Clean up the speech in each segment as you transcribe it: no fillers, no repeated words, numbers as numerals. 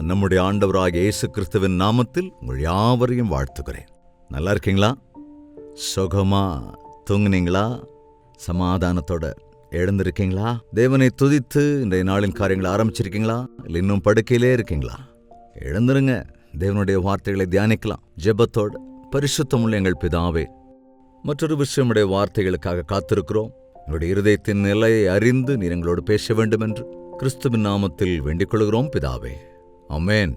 நம்முடைய ஆண்டவராகிய இயேசு கிறிஸ்துவின் நாமத்தில் உங்கள் யாவரையும் வாழ்த்துகிறேன். நல்லா இருக்கீங்களா? சுகமா தூங்குனீங்களா? சமாதானத்தோட எழுந்திருக்கீங்களா? தேவனை துதித்து இன்றைய நாளின் காரியங்களை ஆரம்பிச்சிருக்கீங்களா? இல்லை இன்னும் படுக்கையிலே இருக்கீங்களா? எழுந்துருங்க, தேவனுடைய வார்த்தைகளை தியானிக்கலாம். ஜெபத்தோடு பரிசுத்தமுள்ள எங்கள் பிதாவே, மற்றொரு விஷயம் உடைய வார்த்தைகளுக்காக காத்திருக்கிறோம். எங்களுடைய இருதயத்தின் நிலையை அறிந்து நீர் எங்களோடு பேச வேண்டும் என்று கிறிஸ்துவின் நாமத்தில் வேண்டிக் கொள்கிறோம் பிதாவே, ஆமென்.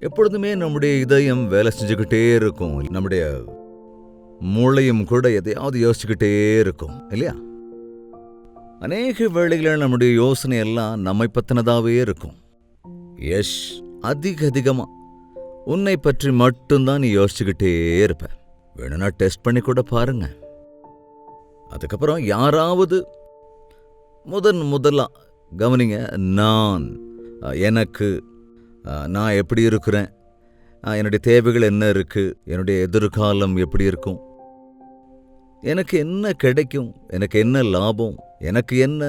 எப்பொழுதுமே நம்முடைய இதயம் வேலை செஞ்சுக்கிட்டே இருக்கும். நம்முடைய மூளையும் கூட எதையாவது யோசிச்சுக்கிட்டே இருக்கும் இல்லையா? அநேக வேளைகளில் நம்முடைய யோசனை எல்லாம் நம்மை பத்தினதாவே இருக்கும். அதிகமா உன்னை பற்றி மட்டும்தான் நீ யோசிச்சுக்கிட்டே இருப்ப. வேணும்னா டெஸ்ட் பண்ணி கூட பாருங்க. அதுக்கப்புறம் யாராவது முதலா கவனிங்க, நான் எப்படி இருக்கிறேன், என்னுடைய தேவைகள் என்ன இருக்கு, என்னுடைய எதிர்காலம் எப்படி இருக்கும், எனக்கு என்ன கிடைக்கும், எனக்கு என்ன லாபம், எனக்கு என்ன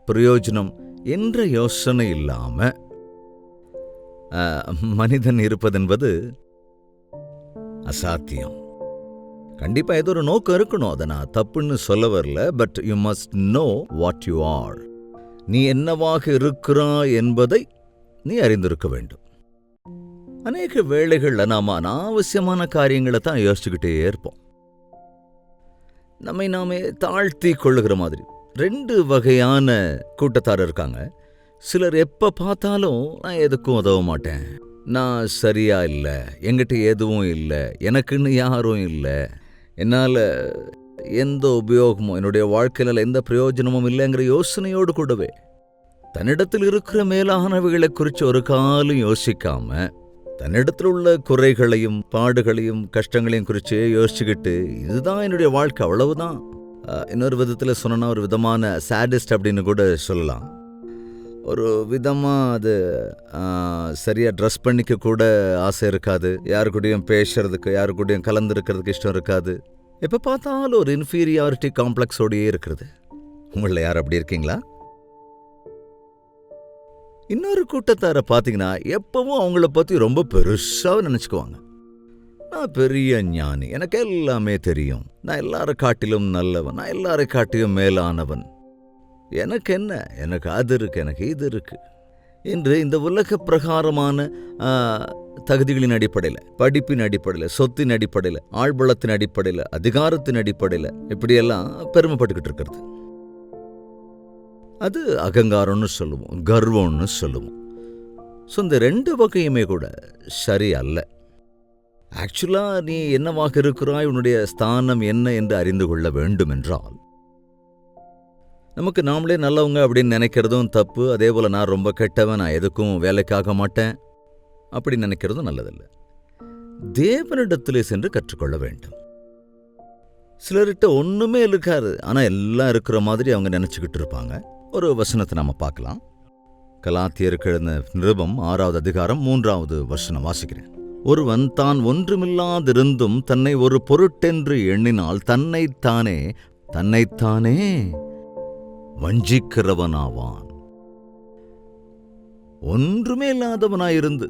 பிரயோஜனம் என்ற யோசனை இல்லாம மனிதன் இருப்பதென்பது அசாத்தியம். கண்டிப்பா ஏதோ ஒரு நோக்கம் இருக்கணும். அதை நான் தப்புன்னு சொல்ல வரல. But you must know what you are. நீ என்னவாக இருக்கிறாய் என்பதை நீ அறிந்திருக்க வேண்டும். அநேக வேளைகள்ல நாம அனாவசியமான காரியங்களை தான் யோசிச்சுக்கிட்டே இருப்போம். நம்மை நாமே தாழ்த்தி கொள்ளுகிற மாதிரி. 2 வகையான கூட்டத்தார் இருக்காங்க. சிலர் எப்ப பார்த்தாலும் நான் எதுக்கும் உதவ மாட்டேன், நான் சரியா இல்லை, என்கிட்ட எதுவும் இல்லை, எனக்குன்னு யாரும் இல்லை, என்னால் எந்த உபயோகமும், என்னுடைய வாழ்க்கையில் எந்த பிரயோஜனமும் இல்லைங்கிற யோசனையோடு கூடவே தன்னிடத்தில் இருக்கிற மேலானவைகளை குறித்து ஒரு காலம் யோசிக்காம தன்னிடத்தில் உள்ள குறைகளையும் பாடுகளையும் கஷ்டங்களையும் குறித்து யோசிச்சுக்கிட்டு இதுதான் என்னுடைய வாழ்க்கை, அவ்வளவுதான். இன்னொரு விதத்தில் சொன்னா ஒரு விதமான சேடிஸ்ட் அப்படின்னு கூட சொல்லலாம். ஒரு விதமாக அது சரியாக ட்ரெஸ் பண்ணிக்க கூட ஆசை இருக்காது, யாரு கூடயும் பேசுறதுக்கு, யாரு கூடயும் கலந்துருக்கிறதுக்கு இஷ்டம் இருக்காது, எப்போ பார்த்தாலும் ஒரு இன்ஃபீரியாரிட்டி காம்ப்ளெக்ஸோடையே இருக்கிறது. உங்களில் யார் அப்படி இருக்கீங்களா? இன்னொரு கூட்டத்தாரை பார்த்தீங்கன்னா எப்பவும் அவங்கள பற்றி ரொம்ப பெருசாக நினச்சிக்குவாங்க. நான் பெரிய ஞானி, எனக்கு எல்லாமே தெரியும், நான் எல்லாரை காட்டிலும் நல்லவன், நான் எல்லாரை காட்டிலும் மேலானவன், எனக்கு என்ன, எனக்கு அது இருக்கு, எனக்கு இது இருக்கு என்று இந்த உலக பிரகாரமான தகுதிகளின் அடிப்படையில், படிப்பின் அடிப்படையில், சொத்தின் அடிப்படையில், ஆழ்பலத்தின் அடிப்படையில், அதிகாரத்தின் அடிப்படையில் இப்படியெல்லாம் பெருமைப்பட்டுக்கிட்டு இருக்கிறது. அது அகங்காரம்னு சொல்லுவோம், கர்வம்னு சொல்லுவோம். ஸோ இந்த 2 வகையுமே கூட சரி அல்ல. ஆக்சுவலாக நீ என்னவாக இருக்கிறாய், உன்னுடைய ஸ்தானம் என்ன என்று அறிந்து கொள்ள வேண்டும் என்றால் நமக்கு நாமளே நல்லவங்க அப்படின்னு நினைக்கிறதும் தப்பு. அதே போல் நான் ரொம்ப கெட்டவன், நான் எதுக்கும் வேலைக்காக மாட்டேன் அப்படின்னு நினைக்கிறதும் நல்லதில்லை. தேவனிடத்திலே சென்று கற்றுக்கொள்ள வேண்டும். சிலர்கிட்ட ஒன்றுமே இருக்காது, ஆனால் எல்லாம் இருக்கிற மாதிரி அவங்க நினச்சிக்கிட்டு இருப்பாங்க. ஒரு வசனத்தை நம்ம பார்க்கலாம். கலாத்தியருக்கு எழுதின நிருபம் 6வது அதிகாரம் 3வது வசனம் வாசிக்கிறேன். ஒருவன் தான் ஒன்றுமில்லாதிருந்தும் தன்னை ஒரு பொருட்டென்று எண்ணினால் தன்னைத்தானே வஞ்சிக்கிறவனாவான். ஒன்றுமே இல்லாதவனாயிருந்து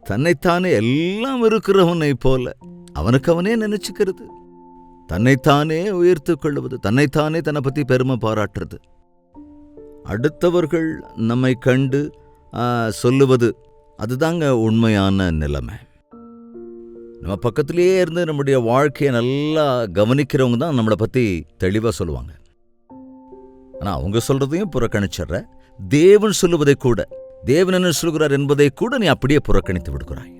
தன்னைத்தானே எல்லாம் இருக்கிறவனை போல அவனுக்கு அவனே நினைச்சுக்கிறது, தன்னைத்தானே உயர்த்து கொள்வது, தன்னைத்தானே தன்னை பற்றி பெருமை பாராட்டுறது, அடுத்தவர்கள் நம்மை கண்டு சொல்லுவது, அதுதாங்க உண்மையான நிலைமை. நம்ம பக்கத்திலேயே இருந்து நம்முடைய வாழ்க்கையை நல்லா கவனிக்கிறவங்க தான் நம்மளை பற்றி தெளிவாக சொல்லுவாங்க. ஆனால் அவங்க சொல்றதையும் புறக்கணிச்சிடுற, தேவன் சொல்லுவதை கூட, தேவன் என்ன சொல்கிறார் என்பதை கூட நீ அப்படியே புறக்கணித்து விடுகிறாய்.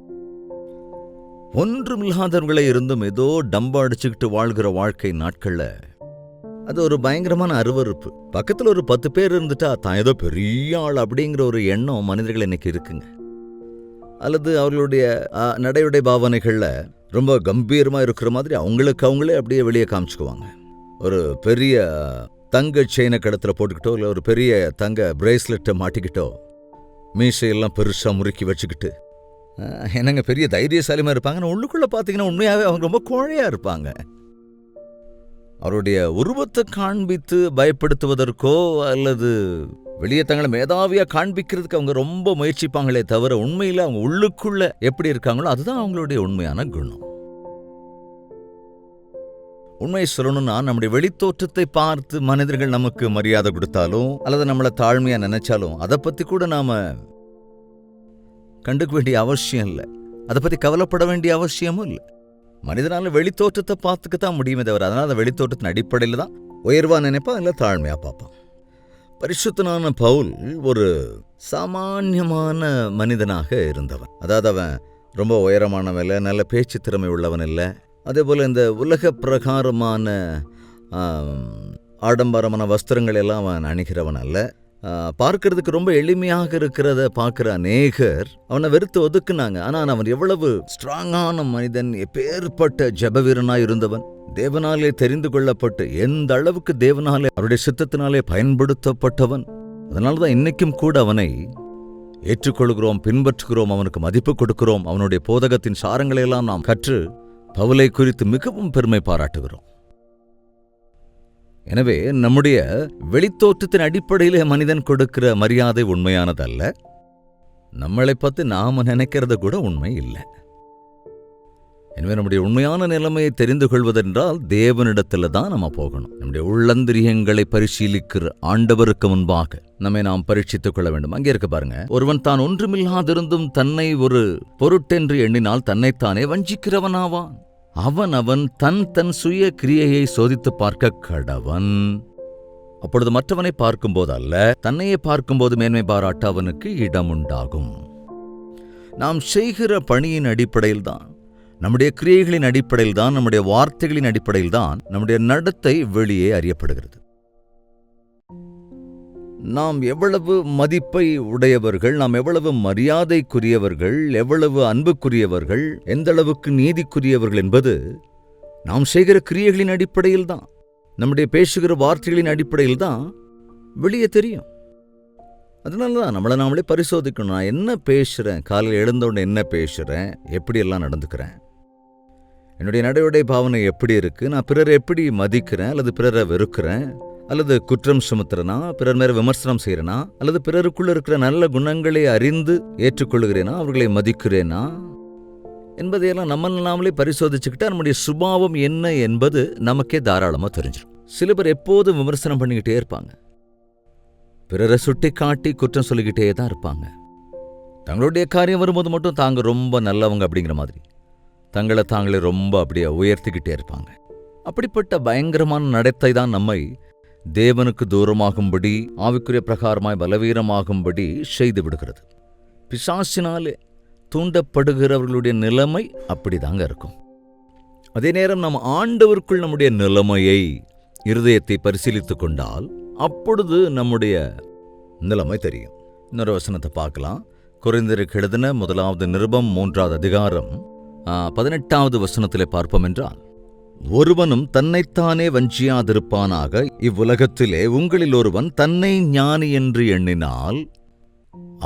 ஒன்றுமில்லாதவர்களை இருந்தும் ஏதோ டம்பா அடிச்சுக்கிட்டு வாழ்கிற வாழ்க்கை நாட்கள்ல அது ஒரு பயங்கரமான அருவருப்பு. பக்கத்தில் ஒரு 10 பேர் இருந்துட்டா தான் ஏதோ பெரிய ஆள் அப்படிங்கிற ஒரு எண்ணம் மனிதர்கள் இன்னைக்கு இருக்குங்க. அல்லது அவர்களுடைய நடையுடை பாவனைகளில் ரொம்ப கம்பீரமாக இருக்கிற மாதிரி அவங்களே அப்படியே வெளியே காமிச்சுக்குவாங்க. ஒரு பெரிய தங்க செயினை கடத்தில் போட்டுக்கிட்டோ, இல்லை ஒரு பெரிய தங்க பிரேஸ்லெட்டை மாட்டிக்கிட்டோ, மீசையெல்லாம் பெருசாக முறுக்கி வச்சுக்கிட்டு என்னங்க பெரிய தைரியசாலிமாக இருப்பாங்க. உள்ளுக்குள்ளே பார்த்தீங்கன்னா உண்மையாகவே அவங்க ரொம்ப கோழையாக இருப்பாங்க. அவருடைய உருவத்தை காண்பித்து பயப்படுத்துவதற்கோ அல்லது வெளியே தங்களை மேதாவியா காண்பிக்கிறதுக்கு அவங்க ரொம்ப முயற்சிப்பாங்களே தவிர உண்மையில அவங்க உள்ளுக்குள்ள எப்படி இருக்காங்களோ அதுதான் அவங்களுடைய உண்மையான குணம். உண்மையை சொல்லணும்னா நம்முடைய வெளித்தோற்றத்தை பார்த்து மனிதர்கள் நமக்கு மரியாதை கொடுத்தாலும் அல்லது நம்மளை தாழ்மையா நினைச்சாலும் அதை பத்தி கூட நாம கண்டுக்க வேண்டிய அவசியம் இல்லை, அதை பத்தி கவலைப்பட வேண்டிய அவசியமும் இல்லை. மனிதனால வெளித்தோற்றத்தை பார்த்துக்கத்தான் முடியுமே தவிர அதனால அந்த வெளித்தோற்றத்தின் அடிப்படையில் தான் உயர்வா நினைப்பான் இல்லை தாழ்மையா பார்ப்பான். பரிசுத்தனான பவுல் ஒரு சாமான்யமான மனிதனாக இருந்தவன். அதாவது அவன் ரொம்ப உயரமானவன் இல்லை, நல்ல பேச்சு திறமை உள்ளவன் இல்லை, அதே போல் இந்த உலக பிரகாரமான ஆடம்பரமான வஸ்திரங்கள் எல்லாம் அவன் அணிகிறவன் அல்ல. பார்க்கறதுக்கு ரொம்ப எளிமையாக இருக்கிறத பார்க்குற அநேகர் அவனை வெறுத்து ஒதுக்குனாங்க. ஆனால் அவன் எவ்வளவு ஸ்ட்ராங்கான மனிதன், எப்பேற்பட்ட ஜபவீரனாய் இருந்தவன், தேவனாலே தெரிந்து கொள்ளப்பட்டு எந்த அளவுக்கு தேவனாலே அவருடைய சித்தத்தினாலே பயன்படுத்தப்பட்டவன். அதனால தான் இன்னைக்கும் கூட அவனை ஏற்றுக்கொள்கிறோம், பின்பற்றுகிறோம், அவனுக்கு மதிப்பு கொடுக்கிறோம். அவனுடைய போதகத்தின் சாரங்களை எல்லாம் நாம் கற்று பவுலை குறித்து மிகவும் பெருமை பாராட்டுகிறோம். எனவே நம்முடைய வெளித்தோற்றத்தின் அடிப்படையிலே மனிதன் கொடுக்கிற மரியாதை உண்மையானதல்ல. நம்மளை பற்றி நாம நினைக்கிறது கூட உண்மை இல்லை. எனவே நம்முடைய உண்மையான நிலைமையை தெரிந்து கொள்வதென்றால் தேவனிடத்துல தான் நம்ம போகணும். நம்முடைய உள்ளந்திரியங்களை பரிசீலிக்கிற ஆண்டவருக்கு முன்பாக நம்மை நாம் பரீட்சித்துக் கொள்ள வேண்டும். அங்கே இருக்க பாருங்க, ஒருவன் தான் ஒன்றுமில்லாதிருந்தும் தன்னை ஒரு பொருட்டென்று எண்ணினால் தன்னைத்தானே வஞ்சிக்கிறவனாவான். அவன் தன் சுய கிரியையை சோதித்து பார்க்க கடவன். அப்பொழுது மற்றவனை பார்க்கும்போது அல்ல, தன்னையே பார்க்கும்போது மேன்மை பாராட்ட அவனுக்கு இடம் உண்டாகும். நாம் செய்கிற பணியின் அடிப்படையில் தான், நம்முடைய கிரியைகளின் அடிப்படையில் தான், நம்முடைய வார்த்தைகளின் அடிப்படையில் தான் நம்முடைய நடத்தை வெளியே அறியப்படுகிறது. நாம் எவ்வளவு மதிப்பை உடையவர்கள், நாம் எவ்வளவு மரியாதைக்குரியவர்கள், எவ்வளவு அன்புக்குரியவர்கள், எந்த அளவுக்கு நீதிக்குரியவர்கள் என்பது நாம் செய்கிற கிரியைகளின் அடிப்படையில் தான், நம்முடைய பேசுகிற வார்த்தைகளின் அடிப்படையில் தான் வெளியே தெரியும். அதனால தான் நம்மளை நாமளே பரிசோதிக்கணும். நான் என்ன பேசுகிறேன், காலையில் எழுந்தவுடனே என்ன பேசுகிறேன், எப்படியெல்லாம் நடந்துக்கிறேன், என்னுடைய நடையுடை பாவனை எப்படி இருக்குது, நான் பிறரை எப்படி மதிக்கிறேன் அல்லது பிறரை வெறுக்கிறேன், அல்லது குற்றம் சுமத்துறனா, பிறர் மேல விமர்சனம் செய்யறனா, அல்லது பிறருக்குள்ள இருக்கிற நல்ல குணங்களை அறிந்து ஏற்றுக்கொள்கிறேனா, அவர்களை மதிக்கிறேனா என்பதையெல்லாம் நம்ம நாமளே பரிசோதிச்சுக்கிட்டா நம்முடைய சுபாவம் என்ன என்பது நமக்கே தாராளமாக தெரிஞ்சிடும். சில பேர் எப்போதும் விமர்சனம் பண்ணிக்கிட்டே இருப்பாங்க, பிறரை சுட்டி காட்டி குற்றம் சொல்லிக்கிட்டே தான் இருப்பாங்க. தங்களுடைய காரியம் வரும்போது மட்டும் தாங்க ரொம்ப நல்லவங்க அப்படிங்கிற மாதிரி தங்களை தாங்களே ரொம்ப அப்படியே உயர்த்திக்கிட்டே இருப்பாங்க. அப்படிப்பட்ட பயங்கரமான நடத்தை தான் நம்மை தேவனுக்கு தூரமாகும்படி, ஆவிக்குரிய பிரகாரமாய் பலவீனமாகும்படி செய்து விடுகிறது. பிசாசினாலே தூண்டப்படுகிறவர்களுடைய நிலைமை அப்படிதாங்க இருக்கும். அதே நேரம் நம்ம ஆண்டவருக்குள் நம்முடைய நிலைமையை, இருதயத்தை பரிசீலித்து கொண்டால் அப்பொழுது நம்முடைய நிலைமை தெரியும். இன்னொரு வசனத்தை பார்க்கலாம். கொரிந்தியருக்கு எழுதின 1 நிருபம் 3 அதிகாரம் 18 வசனத்திலே பார்ப்போம் என்றால், ஒருவனும் தன்னைத்தானே வஞ்சியாதிருப்பானாக. இவ்வுலகத்திலே உங்களில் ஒருவன் தன்னை ஞானி என்று எண்ணினால்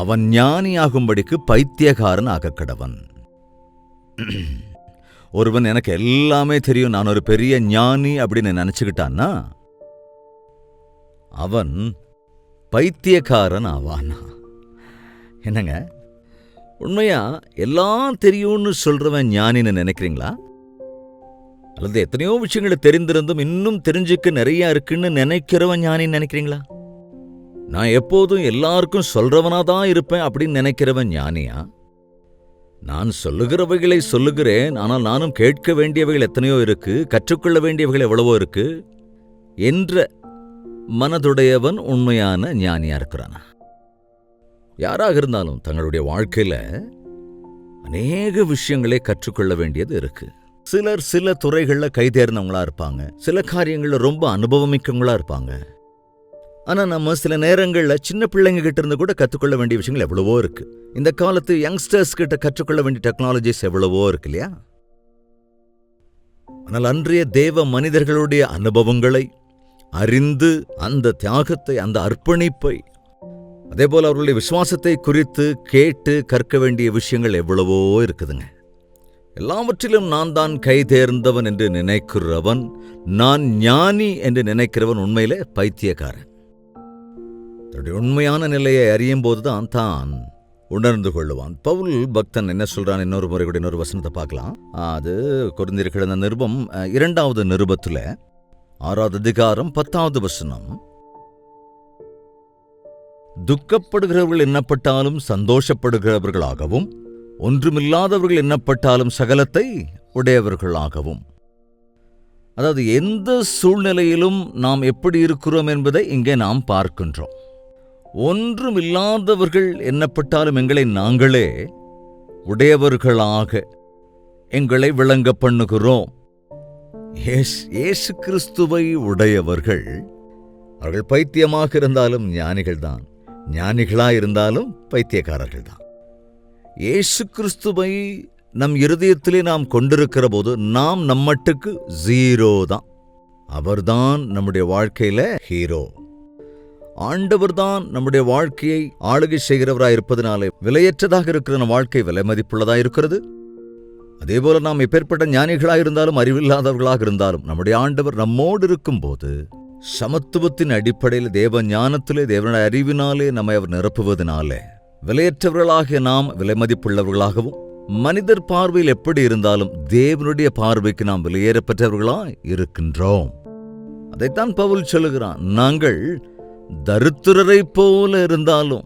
அவன் ஞானியாகும்படிக்கு பைத்தியக்காரன் ஆகக்கடவன். ஒருவன் எனக்கு எல்லாமே தெரியும், நான் ஒரு பெரிய ஞானி அப்படின்னு நினைச்சுக்கிட்டான்னா அவன் பைத்தியக்காரன் ஆவானா? என்னங்க, உண்மையா எல்லாம் தெரியும்னு சொல்றவன் ஞானின்னு நினைக்கிறீங்களா? அல்லது எத்தனையோ விஷயங்களை தெரிந்திருந்தும் இன்னும் தெரிஞ்சுக்க நிறைய இருக்குன்னு நினைக்கிறவன் ஞானின்னு நினைக்கிறீங்களா? நான் எப்போதும் எல்லாருக்கும் சொல்றவனாதான் இருப்பேன் அப்படின்னு நினைக்கிறவன் ஞானியா? நான் சொல்லுகிறவைகளை சொல்லுகிறேன், ஆனால் நானும் கேட்க வேண்டியவைகள் எத்தனையோ இருக்கு, கற்றுக்கொள்ள வேண்டியவைகள் எவ்வளவோ இருக்கு என்ற மனதுடையவன் உண்மையான ஞானியா இருக்கிறானா? யாராக இருந்தாலும் தங்களுடைய வாழ்க்கையில அநேக விஷயங்களை கற்றுக்கொள்ள வேண்டியது இருக்கு. சிலர் சில துறைகளில் கைதேர்ந்தவங்களா இருப்பாங்க, சில காரியங்களில் ரொம்ப அனுபவமிக்கவங்களா இருப்பாங்க. ஆனால் நம்ம சில நேரங்களில் சின்ன பிள்ளைங்க கிட்ட இருந்து கூட கற்றுக்கொள்ள வேண்டிய விஷயங்கள் எவ்வளவோ இருக்கு. இந்த காலத்து யங்ஸ்டர்ஸ் கிட்ட கற்றுக்கொள்ள வேண்டிய டெக்னாலஜிஸ் எவ்வளவோ இருக்கு இல்லையா? ஆனால் அன்றைய தேவ மனிதர்களுடைய அனுபவங்களை அறிந்து அந்த தியாகத்தை, அந்த அர்ப்பணிப்பை, அதேபோல் அவர்களுடைய விசுவாசத்தை குறித்து கேட்டு கற்க வேண்டிய விஷயங்கள் எவ்வளவோ இருக்குதுங்க. எல்லாவற்றிலும் நான் தான் கைதேர்ந்தவன் என்று நினைக்கிறவன், நான் ஞானி என்று நினைக்கிறவன் உண்மையிலே பைத்தியக்காரன். தன்னுடைய உண்மையான நிலையை அறியும் போதுதான் தான் உணர்ந்து கொள்ளுவான். பவுல் பக்தன் என்ன சொல்றான்? இன்னொரு முறை கூட இன்னொரு வசனத்தை பார்க்கலாம். அது கொரிந்தியருக்கு எழுதின நிருபம் 2வது நிருபத்துல 6வது அதிகாரம் 10வது வசனம். துக்கப்படுகிறவர்கள் எண்ணப்பட்டாலும் சந்தோஷப்படுகிறவர்களாகவும், ஒன்றுமில்லாதவர்கள் எண்ணப்பட்டாலும் சகலத்தை உடையவர்களாகவும். அதாவது எந்த சூழ்நிலையிலும் நாம் எப்படி இருக்கிறோம் என்பதை இங்கே நாம் பார்க்கின்றோம். ஒன்றுமில்லாதவர்கள் எண்ணப்பட்டாலும் எங்களை நாங்களே உடையவர்களாக எங்களை விளங்க பண்ணுகிறோம். இயேசு கிறிஸ்துவை உடையவர்கள், அவர்கள் பைத்தியமாக இருந்தாலும் ஞானிகள்தான், ஞானிகளாயிருந்தாலும் பைத்தியக்காரர்கள்தான். இயேசு கிறிஸ்துவை நம் இருதயத்திலே நாம் கொண்டிருக்கிற போது நாம் நம்மட்டுக்கு 0 தான். அவர்தான் நம்முடைய வாழ்க்கையில ஹீரோ. ஆண்டவர்தான் நம்முடைய வாழ்க்கையை ஆளுகை செய்கிறவராய் இருப்பதனாலே விலையற்றதாக இருக்கிற வாழ்க்கை விலை மதிப்புள்ளதாக இருக்கிறது. அதேபோல நாம் எப்பேற்பட்ட ஞானிகளாயிருந்தாலும் அறிவில்லாதவர்களாக இருந்தாலும் நம்முடைய ஆண்டவர் நம்மோடு இருக்கும்போது சமத்துவத்தின் அடிப்படையில் தேவ ஞானத்திலே தேவனுடைய அறிவினாலே நம்மை அவர் நிரப்புவதனாலே விலையற்றவர்களாகிய நாம் விலை மதிப்புள்ளவர்களாகவும், மனிதர் பார்வையில் எப்படி இருந்தாலும் தேவனுடைய பார்வைக்கு நாம் விலையேறப்பெற்றவர்களாய் இருக்கின்றோம். அதைத்தான் பவுல் சொல்லுகிறான். நாங்கள் தரித்திரரை போல இருந்தாலும்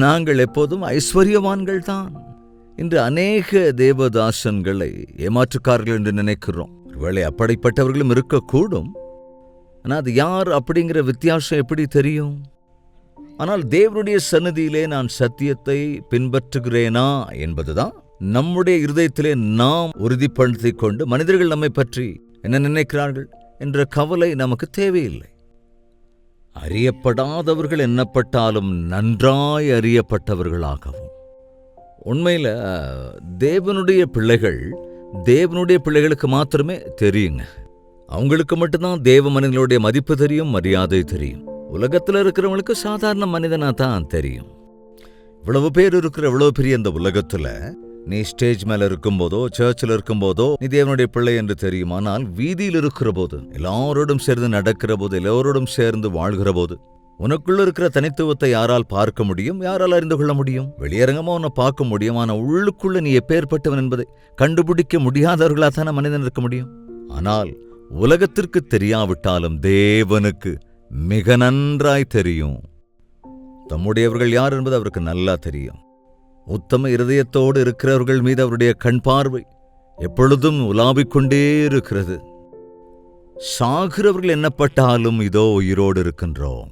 நாங்கள் எப்போதும் ஐஸ்வர்யவான்கள் தான். இன்று அநேக தேவதாசன்களை ஏமாற்றுக்காரர்கள் என்று நினைக்கிறோம். ஒருவேளை அப்படிப்பட்டவர்களும் இருக்கக்கூடும். ஆனால் அது யார் அப்படிங்கிற வித்தியாசம் எப்படி தெரியும்? ஆனால் தேவனுடைய சந்நிதியிலே நான் சத்தியத்தை பின்பற்றுகிறேனா என்பதுதான் நம்முடைய இருதயத்திலே நாம் உறுதிப்படுத்திக் கொண்டு மனிதர்கள் நம்மை பற்றி என்ன நினைக்கிறார்கள் என்ற கவலை நமக்கு தேவையில்லை. அறியப்படாதவர்கள் எண்ணப்பட்டாலும் நன்றாய் அறியப்பட்டவர்களாகவும். உண்மையில் தேவனுடைய பிள்ளைகள் தேவனுடைய பிள்ளைகளுக்கு மாத்திரமே தெரியுங்க. அவங்களுக்கு மட்டும்தான் தேவ மனிதனுடைய மதிப்பு தெரியும், மரியாதை தெரியும். உலகத்தில் இருக்கிறவங்களுக்கு சாதாரண மனிதனா தான் தெரியும். இவ்வளவு பேர் இருக்கிற இவ்வளவு பெரிய இந்த உலகத்துல நீ ஸ்டேஜ் மேல இருக்கும்போதோ சர்ச்சில் இருக்கும்போதோ நீ தேவனுடைய பிள்ளை என்று தெரியும். ஆனால் வீதியில் இருக்கிற போது, எல்லாரோடும் சேர்ந்து நடக்கிற போது, எல்லோரோடும் சேர்ந்து வாழ்கிற போது உனக்குள்ள இருக்கிற தனித்துவத்தை யாரால் பார்க்க முடியும்? யாரால் அறிந்து கொள்ள முடியும்? வெளியரங்கமா உன்னை பார்க்க முடியும். ஆனால் உள்ளுக்குள்ள நீ எப்பேற்பட்டவன் என்பதை கண்டுபிடிக்க முடியாதவர்களா தானே மனிதன் இருக்க முடியும். ஆனால் உலகத்திற்கு தெரியாவிட்டாலும் தேவனுக்கு மிக நன்றாய் தெரியும். தம்முடையவர்கள் யார் என்பது அவருக்கு நல்லா தெரியும். உத்தம இருதயத்தோடு இருக்கிறவர்கள் மீது அவருடைய கண் பார்வை எப்பொழுதும் உலாவிக்கொண்டே இருக்கிறது. சாகிறவர்கள் எண்ணப்பட்டாலும் இதோ உயிரோடு இருக்கின்றோம்.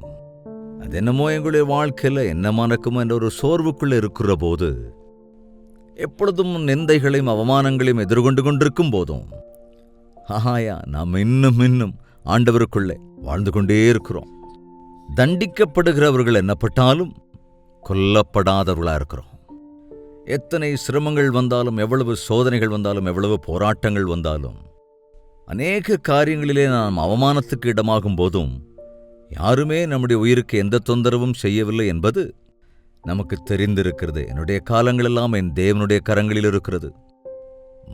அது என்னமோ எங்களுடைய வாழ்க்கையில என்ன மறக்குமோ என்ற ஒரு சோர்வுக்குள்ள இருக்கிற போது, எப்பொழுதும் நிந்தைகளையும் அவமானங்களையும் எதிர்கொண்டு கொண்டிருக்கும் போதும் நாம் இன்னும் ஆண்டவருக்குள்ளே வாழ்ந்து கொண்டே இருக்கிறோம். தண்டிக்கப்படுகிறவர்கள் என்னப்பட்டாலும் கொல்லப்படாதவர்களா இருக்கிறோம். எத்தனை சிரமங்கள் வந்தாலும், எவ்வளவு சோதனைகள் வந்தாலும், எவ்வளவு போராட்டங்கள் வந்தாலும், அநேக காரியங்களிலே நாம் அவமானத்துக்கு இடமாகும் போதும் யாருமே நம்முடைய உயிருக்கு எந்த தொந்தரவும் செய்யவில்லை என்பது நமக்கு தெரிந்திருக்கிறது. என்னுடைய காலங்களெல்லாம் என் தேவனுடைய கரங்களில் இருக்கிறது.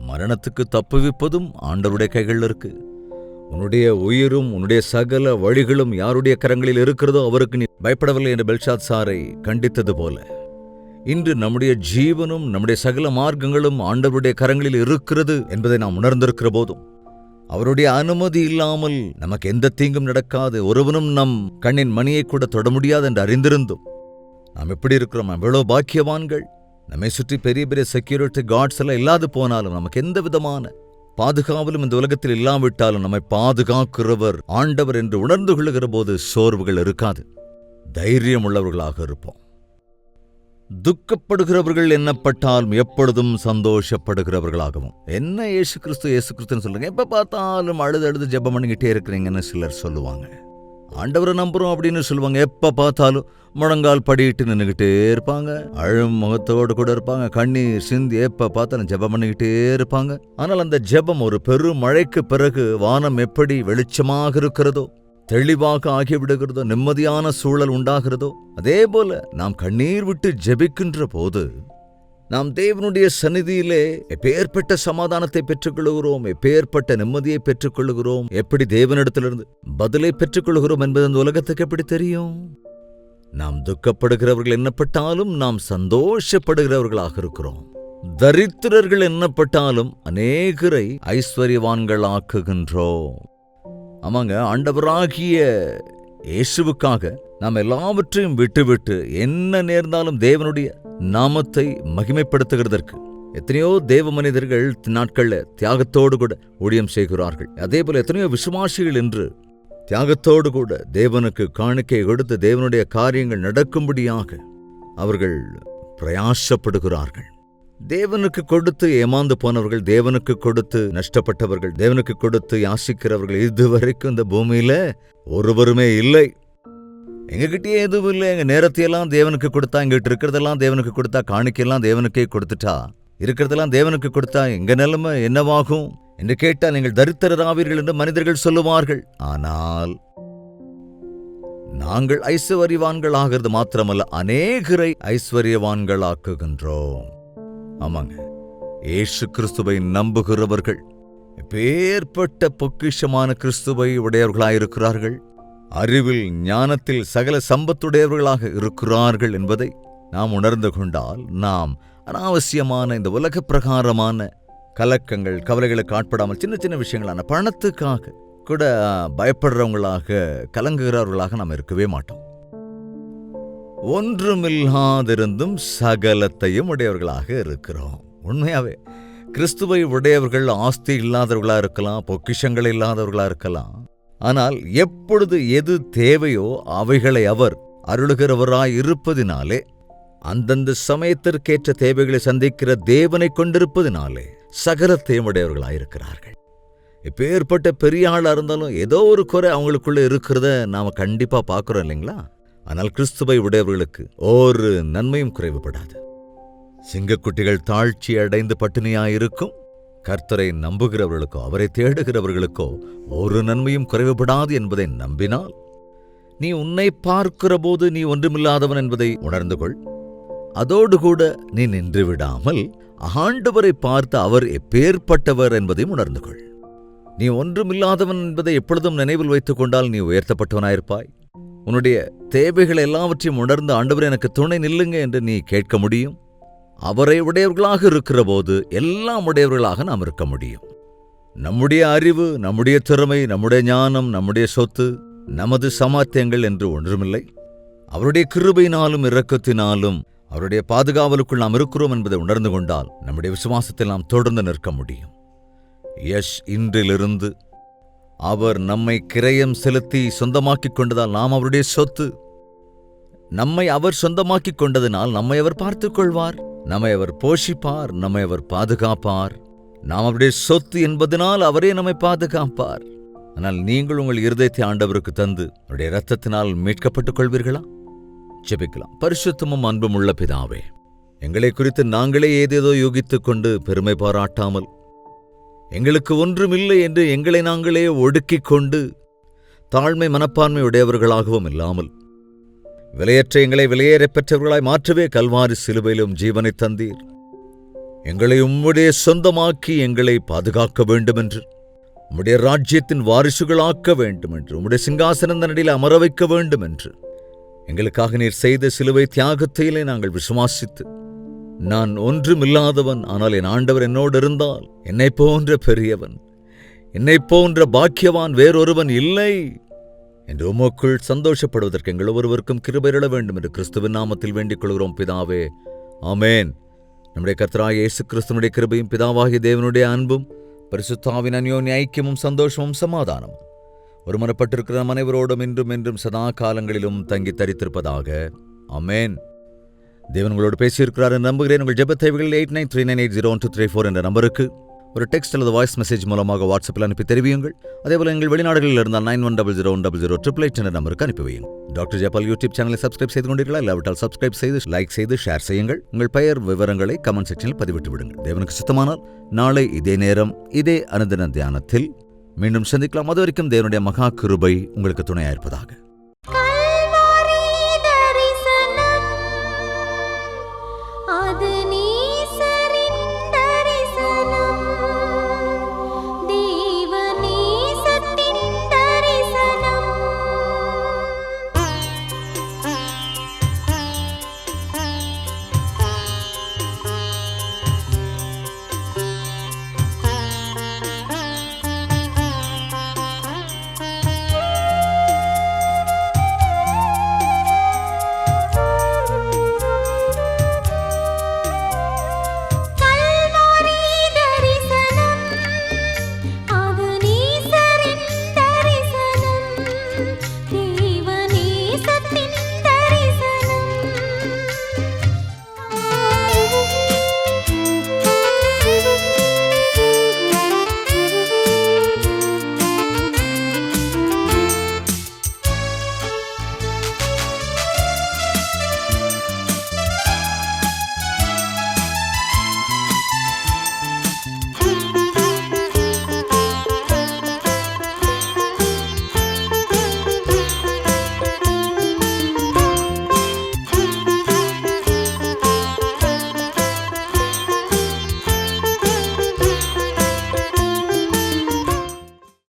மரணத்துக்கு தப்புவிப்பதும் ஆண்டவருடைய கைகளில் இருக்கு. உன்னுடைய உயிரும் உன்னுடைய சகல வழிகளும் யாருடைய கரங்களில் இருக்கிறதோ அவருக்கு நீ பயப்படவில்லை என்று பெல்ஷாத்சாரை கண்டித்தது போல, இன்று நம்முடைய ஜீவனும் நம்முடைய சகல மார்க்கங்களும் ஆண்டவருடைய கரங்களில் இருக்கிறது என்பதை நாம் உணர்ந்திருக்கிற போதும், அவருடைய அனுமதி இல்லாமல் நமக்கு எந்த தீங்கும் நடக்காது, ஒருவனும் நம் கண்ணின் மணியை கூட தொட முடியாது என்று அறிந்திருந்தும் நாம் எப்படி இருக்கிறோம்? எவ்வளவு பாக்கியவான்கள். நம்மை சுற்றி பெரிய பெரிய செக்யூரிட்டி கார்ட்ஸ் எல்லாம் இல்லாது போனாலும், நமக்கு எந்த விதமான பாதுகாவலும் இந்த உலகத்தில் இல்லாவிட்டாலும் நம்மை பாதுகாக்கிறவர் ஆண்டவர் என்று உணர்ந்து கொள்ளுகிற போது சோர்வுகள் இருக்காது. தைரியம் உள்ளவர்களாக இருப்போம். துக்கப்படுகிறவர்கள் எண்ணப்பட்டாலும் எப்பொழுதும் சந்தோஷப்படுகிறவர்களாகவும். என்ன இயேசு கிறிஸ்துன்னு சொல்லுங்க, எப்ப பார்த்தாலும் அழுது ஜெபம் பண்ணிக்கிட்டே இருக்கிறீங்கன்னு சிலர் சொல்லுவாங்க. ஆண்டவரை நம்புறோம் அப்படின்னு சொல்லுவாங்க. எப்ப பார்த்தாலும் முழங்கால் படிட்டு நின்றுகிட்டே இருப்பாங்க. அழும் முகத்தோடு கூட இருப்பாங்க. கண்ணீர் சிந்தி எப்ப பார்த்தாலும் ஜெபம் பண்ணிக்கிட்டே இருப்பாங்க. ஆனால் அந்த ஜெபம் ஒரு பெரும் மழைக்கு பிறகு வானம் எப்படி வெளிச்சமாக இருக்கிறதோ, தெளிவாக ஆகிவிடுகிறதோ, நிம்மதியான சூழல் உண்டாகிறதோ, அதே போல நாம் கண்ணீர் விட்டு ஜெபிக்கின்ற போது நாம் தேவனுடைய சந்நிதியிலே எப்பேற்பட்ட சமாதானத்தை பெற்றுக்கொள்கிறோம், எப்பேற்பட்ட நிம்மதியை பெற்றுக்கொள்கிறோம், எப்படி தேவனிடத்திலிருந்து பதிலை பெற்றுக்கொள்கிறோம் என்பது அந்த உலகத்துக்கு எப்படி தெரியும்? நாம் துக்கப்படுகிறவர்கள் எண்ணப்பட்டாலும் நாம் சந்தோஷப்படுகிறவர்களாக இருக்கிறோம். தரித்திரர்கள் எண்ணப்பட்டாலும் அநேகரை ஐஸ்வர்யவான்களாக்குகின்றோம். ஆமாங்க, ஆண்டவராகிய இயேசுவுக்காக நாம் எல்லாவற்றையும் விட்டுவிட்டு என்ன நேர்ந்தாலும் தேவனுடைய நாமத்தை மகிமைப்படுத்துகிறதற்கு எத்தனையோ தேவ மனிதர்கள் நாட்கள்ல தியாகத்தோடு கூட ஊழியம் செய்கிறார்கள். அதே போல எத்தனையோ விசுவாசிகள் என்று தியாகத்தோடு கூட தேவனுக்கு காணிக்கை கொடுத்து தேவனுடைய காரியங்கள் நடக்கும்படியாக அவர்கள் பிரயாசப்படுகிறார்கள். தேவனுக்கு கொடுத்து ஏமாந்து போனவர்கள், தேவனுக்கு கொடுத்து நஷ்டப்பட்டவர்கள், தேவனுக்கு கொடுத்து யாசிக்கிறவர்கள் இதுவரைக்கும் இந்த பூமியில ஒருவருமே இல்லை. எங்ககிட்டயே எதுவும் இல்லை. எங்க நேரத்தையெல்லாம் தேவனுக்கு கொடுத்தா, எங்கிட்ட இருக்கிறதெல்லாம் தேவனுக்கு கொடுத்தா, காணிக்கையெல்லாம் தேவனுக்கே கொடுத்துட்டா, இருக்கிறதெல்லாம் தேவனுக்கு கொடுத்தா எங்க நிலைமை என்னவாகும் என்று கேட்டால் நீங்கள் தரித்திரராவீர்கள் என்று மனிதர்கள் சொல்லுவார்கள். ஆனால் நாங்கள் ஐஸ்வர்யவான்கள் ஆகிறது மாத்திரமல்ல, அநேகரை ஐஸ்வர்யவான்களாக்குகின்றோம். ஆமாங்க, இயேசு கிறிஸ்துவை நம்புகிறவர்கள் எப்பேற்பட்ட பொக்கிஷமான கிறிஸ்துவை உடையவர்களாயிருக்கிறார்கள், அறிவில் ஞானத்தில் சகல சம்பத்துடையவர்களாக இருக்கிறார்கள் என்பதை நாம் உணர்ந்து கொண்டால் நாம் அனாவசியமான இந்த உலக பிரகாரமான கலக்கங்கள், கவலைகளுக்கு ஆட்படாமல் சின்ன சின்ன விஷயங்களான பணத்துக்காக கூட பயப்படுறவங்களாக, கலங்குகிறவர்களாக நாம் இருக்கவே மாட்டோம். ஒன்றுமில்லாதிருந்தும் சகலத்தையும் உடையவர்களாக இருக்கிறோம். உண்மையாவே கிறிஸ்துவை உடையவர்கள் ஆஸ்தி இல்லாதவர்களா இருக்கலாம், பொக்கிஷங்கள் இல்லாதவர்களா இருக்கலாம். ஆனால் எப்பொழுது எது தேவையோ அவைகளை அவர் அருளுகிறவராய் இருப்பதினாலே, அந்தந்த சமயத்திற்கேற்ற தேவைகளை சந்திக்கிற தேவனை கொண்டிருப்பதினாலே சகலத்தையும் உடையவர்களாயிருக்கிறார்கள். இப்பேற்பட்ட பெரிய ஆளா இருந்தாலும் ஏதோ ஒரு குறை அவங்களுக்குள்ள இருக்கிறத நாம கண்டிப்பா பார்க்கிறோம் இல்லைங்களா? ஆனால் கிறிஸ்துவை உடையவர்களுக்கு ஒரு நன்மையும் குறைவுபடாது. சிங்கக்குட்டிகள் தாழ்ச்சி அடைந்து பட்டினியாயிருக்கும், கர்த்தரை நம்புகிறவர்களுக்கோ அவரை தேடுகிறவர்களுக்கோ ஒரு நன்மையும் குறைவுபடாது என்பதை நம்பினால், நீ உன்னை பார்க்கிற போது நீ ஒன்றுமில்லாதவன் என்பதை உணர்ந்து கொள். அதோடு கூட நீ நின்று விடாமல் ஆண்டவரை பார்த்து அவர் எப்பேற்பட்டவர் என்பதையும் உணர்ந்து கொள். நீ ஒன்றுமில்லாதவன் என்பதை எப்பொழுதும் நினைவில் வைத்துக் கொண்டால் நீ உயர்த்தப்பட்டவனாயிருப்பாய். உன்னுடைய தேவைகள் எல்லாவற்றையும் உணர்ந்து ஆண்டவர் எனக்கு துணை நில்லுங்க என்று நீ கேட்க முடியும். அவரை உடையவர்களாக இருக்கிற போது எல்லாம் உடையவர்களாக நாம் இருக்க முடியும். நம்முடைய அறிவு, நம்முடைய திறமை, நம்முடைய ஞானம், நம்முடைய சொத்து, நமது சாமர்த்தியங்கள் என்று ஒன்றுமில்லை. அவருடைய கிருபையினாலும் இரக்கத்தினாலும் அவருடைய பாதுகாவலுக்குள் நாம் இருக்கிறோம் என்பதை உணர்ந்து கொண்டால் நம்முடைய விசுவாசத்தில் நாம் தொடர்ந்து நிற்க முடியும். இன்றிலிருந்து அவர் நம்மை கிரயம் செலுத்தி சொந்தமாக்கிக் கொண்டதால் நாம் அவருடைய சொத்து. நம்மை அவர் சொந்தமாக்கிக் கொண்டதினால் நம்மை அவர் பார்த்துக் கொள்வார், நம்மை அவர் போஷிப்பார், நம்மை அவர் பாதுகாப்பார். நாம் அவருடைய சொத்து என்பதனால் அவரே நம்மை பாதுகாப்பார். ஆனால் நீங்கள் உங்கள் இருதயத்தை ஆண்டவருக்கு தந்து அவருடைய இரத்தத்தினால் மீட்கப்பட்டுக் கொள்வீர்களா? ஜெபிக்கலாம். பரிசுத்தமும் அன்பும் உள்ள பிதாவே, எங்களை குறித்து நாங்களே ஏதேதோ யூகித்துக் கொண்டு பெருமை பாராட்டாமல், எங்களுக்கு ஒன்றுமில்லை என்று எங்களை நாங்களே ஒடுக்கிக் கொண்டு தாழ்மை மனப்பான்மை உடையவர்களாகவும் இல்லாமல், விலையற்ற எங்களை விலையேறப் பெற்றவர்களாய் மாற்றவே கல்வாரி சிலுவையிலும் ஜீவனை தந்தீர். எங்களை உம்முடைய சொந்தமாக்கி எங்களை பாதுகாக்க வேண்டுமென்று, உம்முடைய ராஜ்யத்தின் வாரிசுகளாக்க வேண்டுமென்று, உம்முடைய சிங்காசனம் தன்னடியில் அமர வைக்க வேண்டுமென்று எங்களுக்காக நீர் செய்த சிலுவை தியாகத்திலே நாங்கள் விசுவாசித்து, நான் ஒன்றுமில்லாதவன், ஆனால் என் ஆண்டவர் என்னோடு இருந்தால் என்னை போன்ற பெரியவன், என்னை போன்ற பாக்கியவான் வேறொருவன் இல்லை என்று உமக்குள் சந்தோஷப்படுவதற்கு எங்கள் ஒவ்வொருவருக்கும் கிருபையிட வேண்டும் என்று கிறிஸ்துவின் நாமத்தில் வேண்டிக் கொள்கிறோம் பிதாவே, ஆமேன். நம்முடைய கர்த்தராகிய இயேசு கிறிஸ்துவினுடைய கிருபையும் பிதாவாகிய தேவனுடைய அன்பும் பரிசுத்தாவின் அந்யோன்ய ஐக்கியமும் சந்தோஷமும் சமாதானமும் ஒருமனப்பட்டிருக்கிற அனைவரோடும் இன்றும் என்றும் சதா காலங்களிலும் தங்கி தரித்திருப்பதாக. ஆமேன். தேவன் உங்களோடு பேசியிருக்கிறார் என்று நம்புகிறேன். உங்கள் ஜெப தேவைகள் 8939801234 என்ற நம்பருக்கு ஒரு டெக்ஸ்ட் அல்லது வாய்ஸ் மெசேஜ் மூலமாக வாட்ஸ்அப்பில் அனுப்பி தெரிவியுங்கள். அதேபோல எங்கள் வெளிநாடுகளில் இருந்தால் 9100100888 என்ற நம்பருக்கு அனுப்பி வையுங்கள். டாக்டர் ஜெயபால் யூடியூப் சேனலை சப்ஸ்கிரைப் செய்து கொண்டீர்களா? இல்லாவிட்டால் சப்ஸ்கிரைப் செய்து, லைக் செய்து, ஷேர் செய்யுங்கள். உங்கள் பெயர் விவரங்களை கமெண்ட் செக்ஷனில் பதிவிட்டு விடுங்கள். தேவனுக்கு சுத்தமானால் நாளை இதே நேரம் இதே அனுதின தியானத்தில் மீண்டும் சந்திக்கலாம். அதுவரைக்கும் தேவனுடைய மகா கிருபை உங்களுக்கு துணையாயிருப்பதாக.